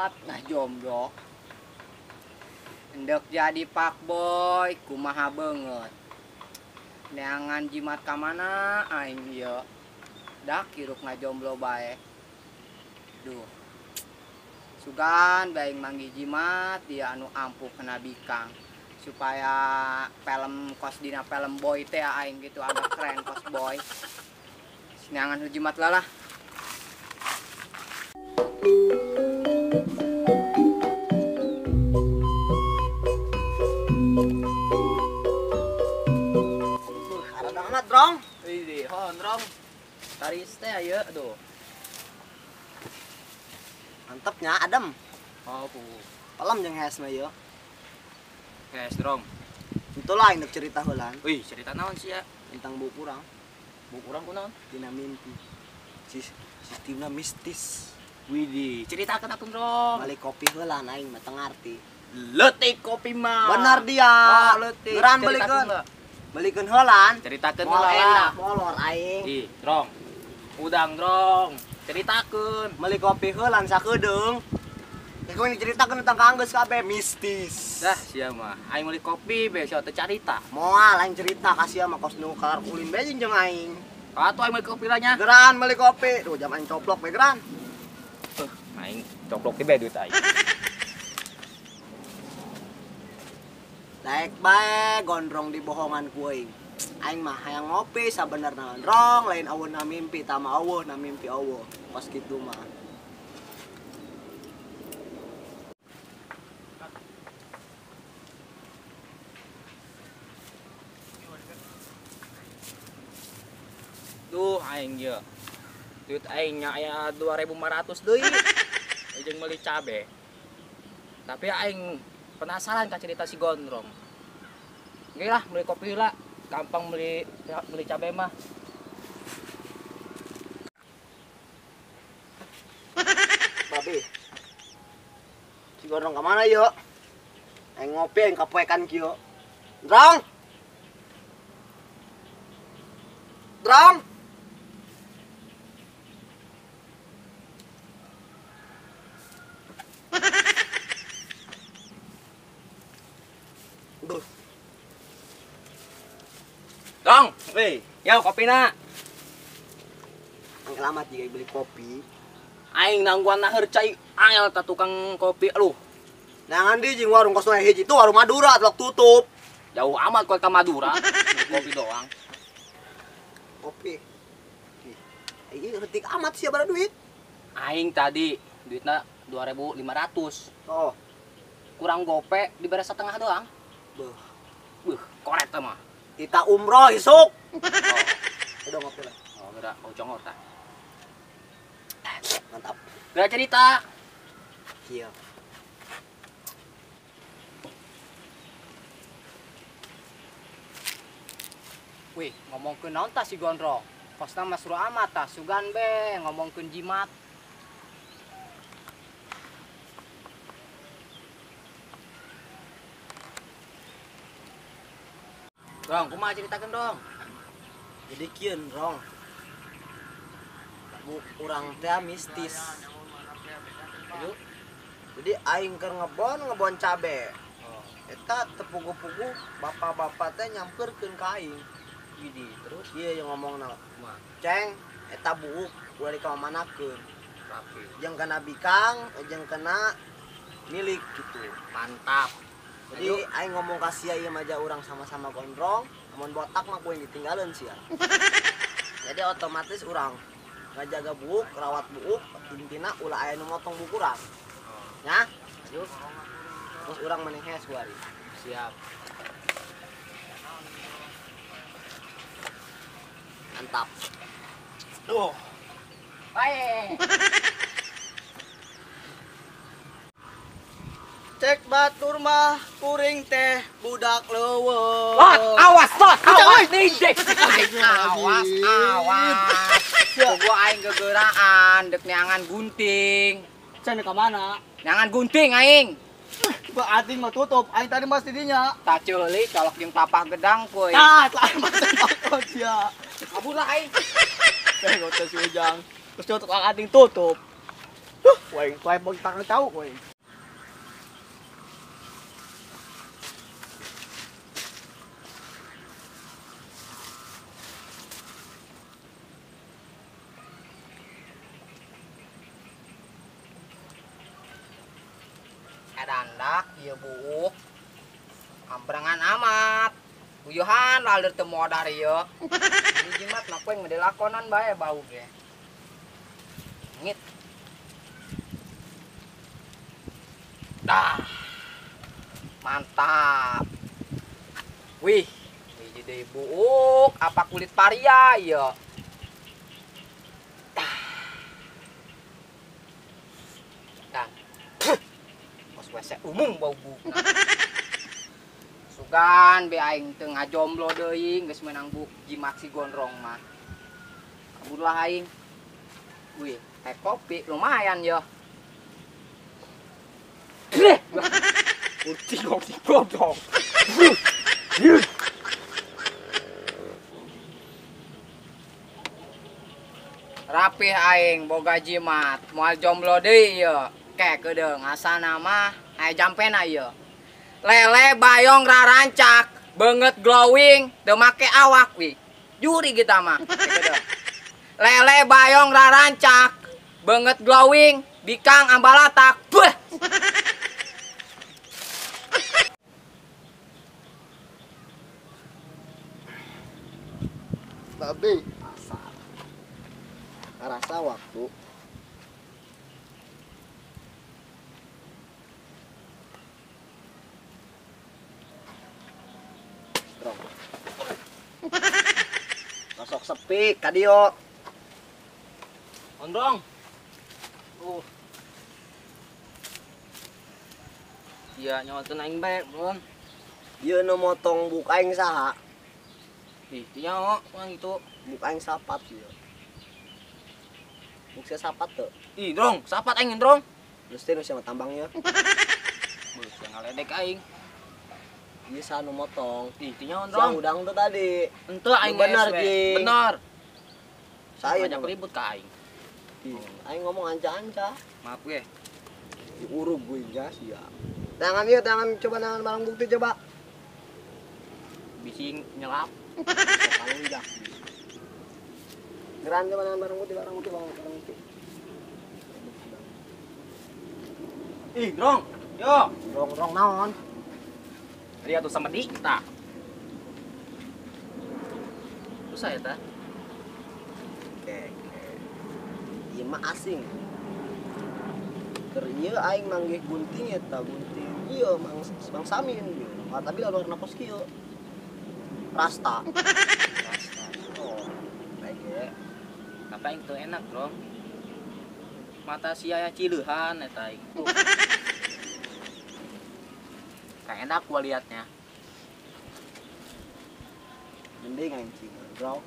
jimat nah jomblo. Endek jadi fuckboy kumaha banget. Neangan jimat ka mana aing ieu. Dak kiruk ngajomblo bae. Duh. Sugan baing manggi jimat dia anu ampuh kena bikang. Supaya film kos dina film boy teh aing gitu agak keren kos boy. Neangan jimat lah. Arada amat, Drong. Widih, hon Drong. Taris teh ayeuna aduh. Mantepnya adem. Oh, Pelem jeung hes mah ieu. Guys, Drong. Itulah yang cerita heulan Wih, cerita naon sih ya? tentang buku urang Buku urang kunaon? dina mimpi. Sistemna mistis. Widih, ceritakeun atuh, Drong. Balik kopi heulan aing mah teu ngarti. Leutik kopi mah. Benar dia. Oh, leutik. Geran balikeun. Balikeun heulan. Ceritakeun Moal heula. enak molor aing. Ih, Drong. Udang, Drong. Ceritakeun. Meuli kopi heulan sakedeung. Aku ini ceritakeun tentang kaanggeus kabeh mistis. Dah, sia mah. Aing meuli kopi besok teu carita. Moal aing cerita kasih mah kos nu kalar ulin bae jeung aing. Atuh aing meuli kopi lah nya. Geran meuli kopi. Duh, jam aing coplok bae geran. Aing coplok teh bae duit aing. Daek bae gondrong di bohongan ku aing. Aing mah hayang ngopi sabenerna gondrong lain aweuna mimpi tama eueuh na mimpi eueuh. Pas kitu mah. Duh aing ieu. Duit aing nya aya 2.500 deui. Jeung meuli cabe. Tapi aing penasaran ka cerita si Gondrong. Ge lah meuli kopi lah, gampang meuli cabe mah. Babe. Si gondrong ka mana ieu? Aing ngopi aing kapoekan kieu. Drong. Drong. Duh, Dong, weh, yo kopina. ang kelamat jika beli kopi. Aing nangguan naher cai angel ka tukang kopi. Aduh, Nangan di jeung warung kos hiji itu warung Madura telok tutup. jauh amat kau ke Madura. Kopi doang. Kopi. Ih, heutik amat sih bara duit. Aing tadi duitna 2.500. Oh, Kurang gope dibere setengah doang. beuh. Korek teh mah. Kita umroh isuk. Oh, Udah ngopi lah. oh geura ojong tah. Mantap. Geura cerita. Iya. Wih, ngomongkeun naon tah si Gondrong? Kosna mah suruh amat tah, sugan be ngomongkeun jimat. Dong, kumaha ceritakeun dong? Jadi kieu rong. Bu urang teh mistis. Jadi aing keur ngebon cabe. Eta tepugu-pugu bapak-bapak teh nyamperkeun ka aing. Widih, terus Ieu yang ngomongna. kumaha? Ceng, eta buuk ulah dikamanakeun. Rapi. Jeung kana bikang, jeung kana milik gitu. Mantap. Jadi aing ngomong ka sia ieu mah urang sama-sama gondrong, amun botak mah kuing ditinggalin sia. Jadi otomatis urang ngajaga buuk, rawat buuk, intina ulah aya nu motong buuk urang. Nya, Lanjut. terus urang maneh hes kuari. Siap. Mantap. Duh. Baik. Cek batur mah kuring teh budak leuweung. Awas, Lot. Awas nih, Dek. Awas, Awas. Gua aing gegeuraan dek neangan gunting. Cenah ka mana? Neangan gunting aing. Ba ating mah tutup, aing tadi mas di dinya. Tak ceulik colok jeung papa gedang kuy. Tah, lain mah takut dia. Kabur lah aing. Teh ngotos si Ujang. Terus tutup ating tutup. Kuing kuing bang tahu kuing. Dandak ieu buuk. Ambrangan amat. Uyuhan lalir teu modar ieu. Ini jimat mah kuing mah dilakonan bae bau ge. Ngit. Dah. Mantap. Wih, hiji deui buuk, apa kulit paria ieu. Dan pos WC umum bau buuk. Sugan be aing teu ngajomblo deui geus meunang buuk jimat si gondrong mah. Kabudlah aing. Wih, teh kopi lumayan ya. Uci kok si gondrong. Rapih aing boga jimat, moal jomblo deui ieu. Kek kedeung asana mah aya jampena ieu. Lele bayong rarancak, beungeut glowing, teu make awak wi. Juri kita mah. Kek kedeung. Lele bayong rarancak, beungeut glowing, bikang ambalatak. Beuh. Tapi rasa waktu strong. Masuk sepi kadio. Gondrong. Iya nyawakeun aing bae, Bron. Ieu nu motong buk aing saha? Ih, nya kurang gitu. Buk aing sapat ieu. Buk saya sapat teu. Ih, Drong, sapat aing, Drong. Terus teh nu sia tambang ieu. Beuh, ngaledek aing. Ieu saha nu motong? Ih, nya Sia Drong. udang teu tadi. Henteu aing Bener, SW. Jing. Bener. Saya Banyak ribut ka aing. Aing ngomong anca-anca. Maaf gue. Diurug gue jas ya. Tangan ieu, tangan coba tangan barang bukti coba. Bising nyelap. Kalau enggak. Geran coba tangan barang bukti, barang bukti. Ih, Drong. Yo. Rong naon? Tadi atuh sama Dikta. Susah ya, ta? Oke. Ieu mah asing. Keur ieu aing manggih gunting eta gunting. Ieu Bang Samin ieu. Tapi lalu warna pos kieu. Rasta. Oh, baik ya. Tapi aing teu enak, Drong. Mata sia cileuhan eta aing. Kayak enak gua liatnya. Mending aing cing, bro.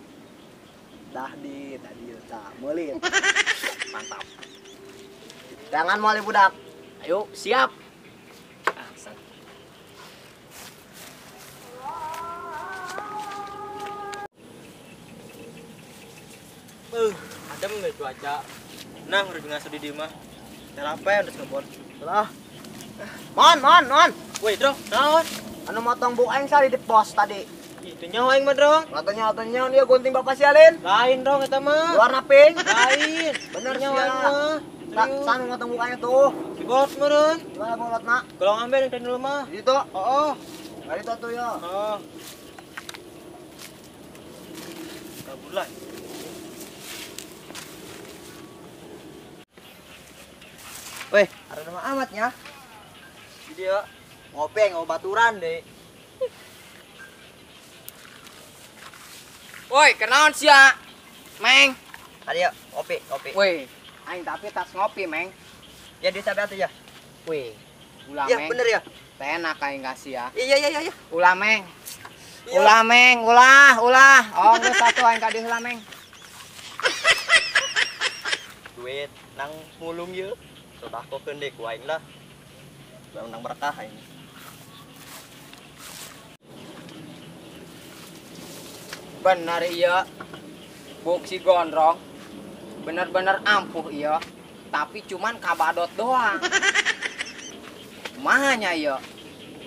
Dah di tadi tak meulin. Mantap. Jangan moali budak. Ayo, siap. Asal. Adem nggak cuaca? Nah, udah ngasuh di mah. Cara apa ya udah ngebon? Lah. Mon. Woi, Dro, naon? Anu motong buk aing sari di pos tadi. Itu nyawa aing mah, Dro. Katanya dia gunting bapak sialin. Lain dong eta mah. Warna pink. Lain. Bener nyawa aing sia. mah. San motong buk aing tuh. Si bolot meureun. Gimana bolot nak? Kalau ngambil yang dulu mah. Di situ. Oh. Dari itu tuh ya. Oh. Kabur lah. Weh, ada nama amatnya. Dia ngopeng, baturan deh. Woi, kenaon sia? Meng. Tadi ya, kopi. Woi, aing tapi tas ngopi, Meng. Ya di sabar tuh ya. Wih, ulah Iya, Meng. bener ya. Teh enak aing kasih ya. Iya. Ulah, Meng. Iya. Ulah, Meng. Ulah. Oh, geus satu aing ka dieu heula, Meng. Duit nang mulung ye. Sudah kok kendek waing lah. Nang berkah ini. Bener iya. Buk si gondrong. Bener-bener ampuh iya. tapi cuman kabadot doang. Mahanya ya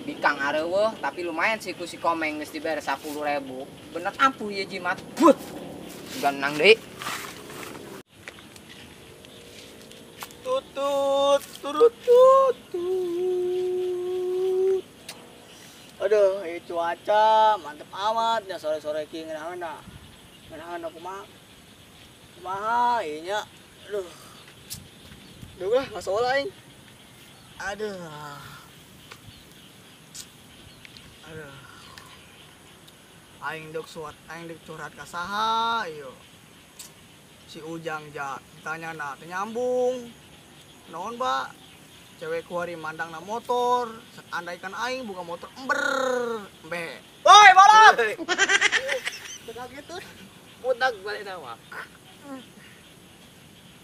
bikang areueuh tapi lumayan sih ku si Komeng geus dibere 10.000. Bener ampuh ya jimat. But. Ganang deui. Tutut, turut tutut. Aduh, ini cuaca mantep amat ya sore-sore ki ngeunahna. Ngeunahna kumaha ieu nya. Aduh. Duh lah, masalah aing. Aduh. Aduh. Aing dek curhat ka saha ieu. Si Ujang ja ditanyana teu nyambung. Naon, Mbak? Cewek kuari mandangna motor, andaikan aing buka motor embe. Woi, balap. Tengah gitu. Budak balik nama.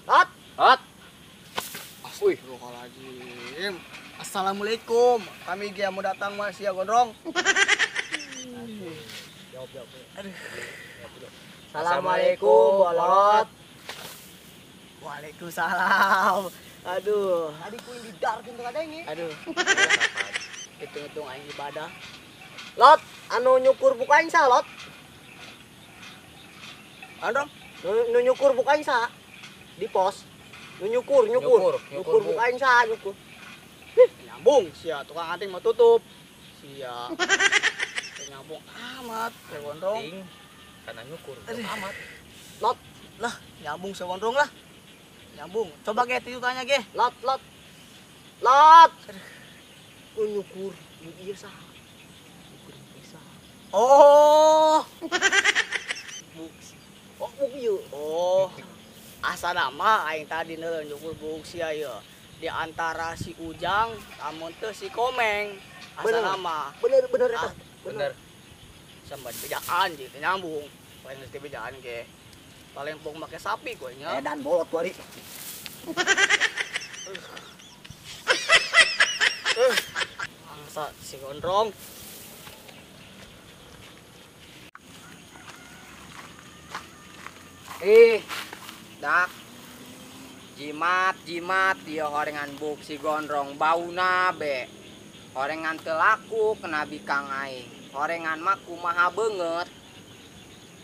Hot. Astagfirullahaladzim. Assalamualaikum. Kami dia mau datang Mas ya Gondrong. Jawab. Aduh. Assalamualaikum, Bolot. Waalaikumsalam. Aduh. Tadi kuing didarkin teu kadenge. Aduh. Hitung-hitung aing ibadah. Lot, anu nyukur buku aing sa, Lot. Andong, nu nyukur buku aing sa di pos. Nu nyukur buku aing sa, nyukur. Nyambung sia tukang anting mau tutup. Sia. Nyambung amat, ya Gondrong. Ting karena nyukur amat. Lot, lah nyambung sa Gondrong lah. Nyambung. Coba ge itu tanya ge. Lot. Nyukur, ieu saha? Nyukur saha? Oh. Buk ieu. Oh. Asa nama aing tadi neureun nyukur buk sia ieu. Di antara si Ujang amun teu si Komeng. Asa nama. Bener eta. Bener. Sambat bejaan jadi nyambung. Paling mesti bejaan ge. Paling pung make sapi gue nya. Dan bolot wari. Angsa si Gondrong. Dak. Jimat dia horengan buk si Gondrong bauna be. Horengan teu laku kena bikang aing. Horengan mah kumaha beungeut.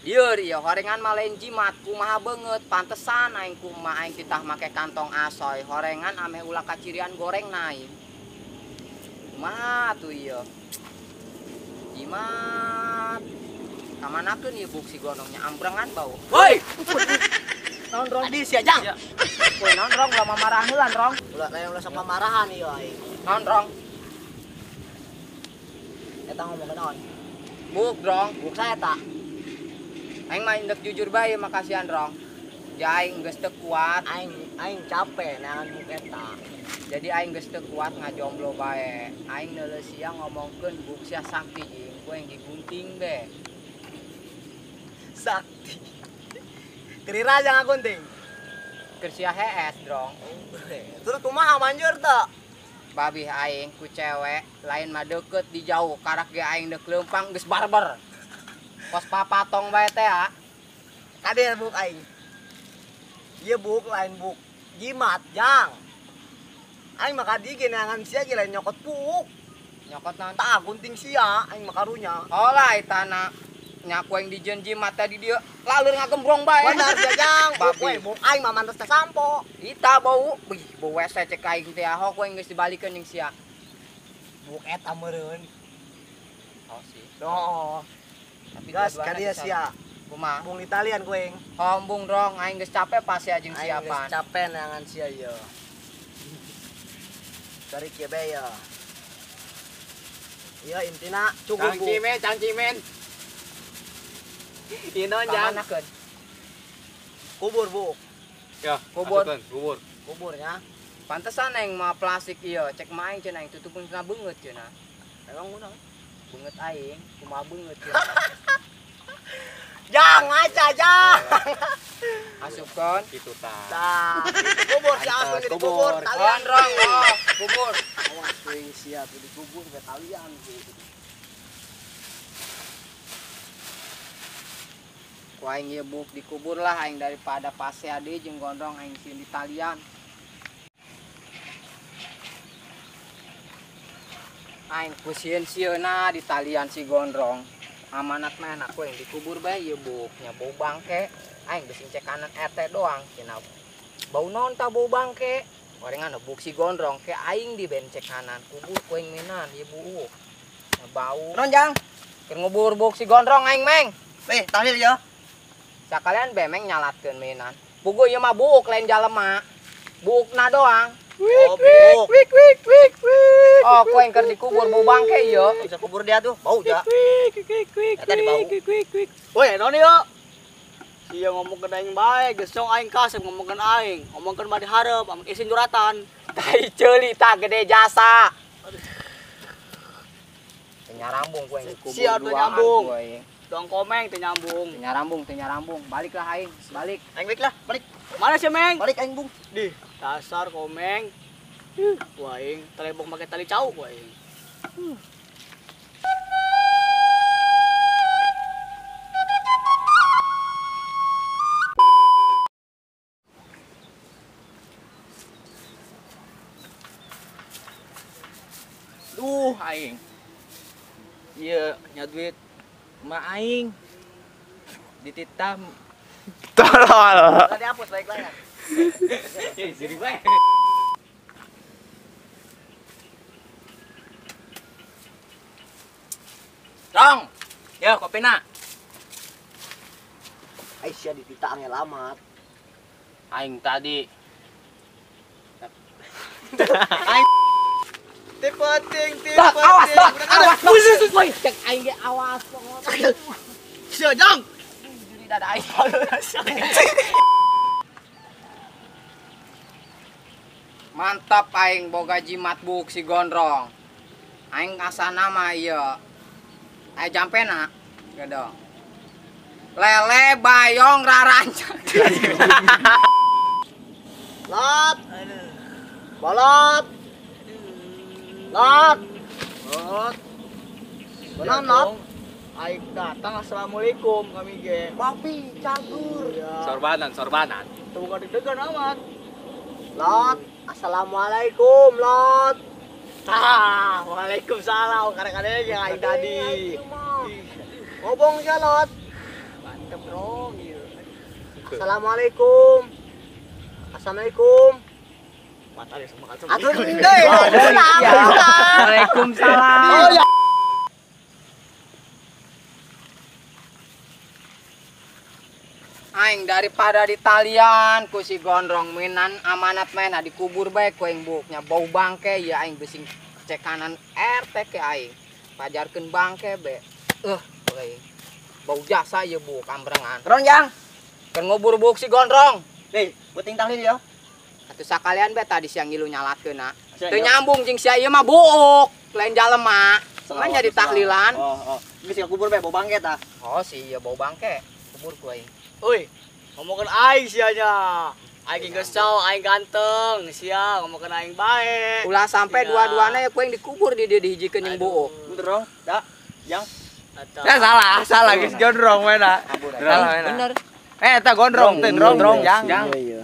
Dieu ieu horengan mah lain jimat kumaha beungeut pantesan aing kumaha aing titah make kantong asoy horengan ame ulah kacirian goreng naik. Kumaha tuh ieu? Jimat. Kamanakeun ieu buk si Gondrongnya ambrengan bau. Woi. Nondrong di sia Jang. Poe nondrong ulah mamarah heulan rong. Ulah sok mamarahan ieu aing. Nondrong. Eta ngomong naon? Buk drong. Buk saya tak. Aing mah indek jujur bae makasihan rong. Ja aing geus teu kuat. Aing capek neangan buk eta. Jadi aing geus teu kuat ngajomblo bae. Aing neuleus sia ngomongkeun buk sia sakti jeung ku yang digunting be. Sakti. Kerira jangan gunting. Keur sia hees drong. Terus kumaha manjur teu? Babih aing ku cewek lain mah deukeut di jauh karak ge aing deuk leumpang geus barber. Pos papatong bae teh ya. Kade buk aing. Ieu buk lain buk jimat Jang. Aing mah kadi ge neangan sia ge lain nyokot buk. Nyokot naon? Tah gunting sia aing mah karunya. Oh lah etana nyaku yang dijeun jimat tadi dia laleur ngagembrong bae. Benar sia Jang. Buk Babi. buk aing mah mantes teh sampo. Ita bau, bau WC cek aing teh ahok we geus dibalikeun jeung sia. Buk eta meureun. Oh sih. Doh. Tapi Gas dua-duana kadia bisa. sia. Kumaha? Bung Italian kuing. Hombung dong, aing geus capek pas ya jeung Aing geus siapan. capek neangan sia ieu. Dari kieu bae ya. Ieu intina cukup bu. Cangcimen. Inon Jang. Kamanakeun? Kubur bu. Ya, Kubur. kubur. Kuburnya. Pantesan aing mah plastik ieu, cek mah aing cenah aing tutupkeun kana beungeut cenah. Emang udah. Beungeut aing, kumaha beungeut cenah. Jang aja Jang. Asupkeun. Itu tah. Tah, kubur si aku di kubur. Talian Gondrong, oh, kubur. Awas kuing sia tuh di kubur ke talian gitu. Ku aing ieu buk dikubur lah aing daripada pase ade jeung gondrong aing sieun di talian. Aing kusieun-sieuna di talian si gondrong. Amanat mah aku yang dikubur bae ieu buknya bau bangke. Aing geus cek kanan RT doang cenah. Bau naon tah bau bangke? Gorengan buk si gondrong ke aing di bencek kanan kubur kuing minan ieu buuk. Nah, bau. Ronjang. Keur ngubur buk si gondrong aing meng. Tahlil ya. Sakalian bemeng nyalatkeun minan. Puguh ieu mah buuk lain jalema. Buukna doang. Oh, buk. Oh, kuing keur dikubur bau bangke ieu. Bisa kubur dia tuh, bau ja. Eta di bau. Woi, naon ieu? Iya ngomongkeun aing bae, geus cong aing kasep ngomongkeun aing. Ngomongkeun mah dihareup, amun isin curatan. Tai ceuli tah gede jasa. Nyarambung kuing dikubur Sia teu duaan nyambung. kuing. Tuang komeng teu nyambung. Teu nyarambung. Baliklah aing, balik. Aing balik lah, balik. Mana sih, Meng? Balik aing, Bung. Di dasar komeng. Ku aing telebok make tali cau ku aing. Duh aing. Ieu nya duit ma aing. Dititah Udah dihapus baik lah ya. jadi bae. Dong. Ya, kopina. Aisyah ditita angel amat. Aing tadi Dok, awas, Dok. Awas, Dok. Woi, cek aing ge awas. Sia jang. Juri dada aing. Mantap aing boga jimat buk si gondrong. Aing asana mah ieu. Aya jampena. Gedong. Lele bayong rarancak. Lot. Bolot. Lot. Lot. Benar, Lot. Aing datang assalamualaikum kami ge. Papi, cagur. Ya. sorbanan. Tuh ka deg-degan amat. Lot. Assalamualaikum, Lot. Waalaikumsalam kadang-kadang yang aing tadi. Ngobong ya, Lot. Mantep bro. Assalamualaikum. Assalamualaikum. Mata dia sama Atuh kan. deui. Waalaikumsalam. Oh ya. Aing daripada di talian ku si gondrong minan amanat mena dikubur bae ku aing buknya bau bangke ya aing besing cek kanan RT ke aing pajarkeun bangke be we bau jasa ye buk ambrengan Ronjang. keur ngubur buk si gondrong Nih, puting tahlil ya. atuh sakalian be tadi siang ngilu nyalatkeunna Siang teu ya? nyambung jeung sia ieu mah buuk lain jalema sengaja di tahlilan Oh. Geus ka kubur bae bau bangke tah. oh si ieu bau bangke kubur ku aing Oi, ngomongkeun aing sia nya. Aing geus cau, aing ganteng sia, ngomongkeun aing bae. ulah sampai Sia. dua-duana ya ku aing dikubur di dieu dihijikeun jeung buuk Bener dong, da. Yang Salah geus gondrong mena. Salah mena. bener Eta gondrong teh, gondrong jang. Iya.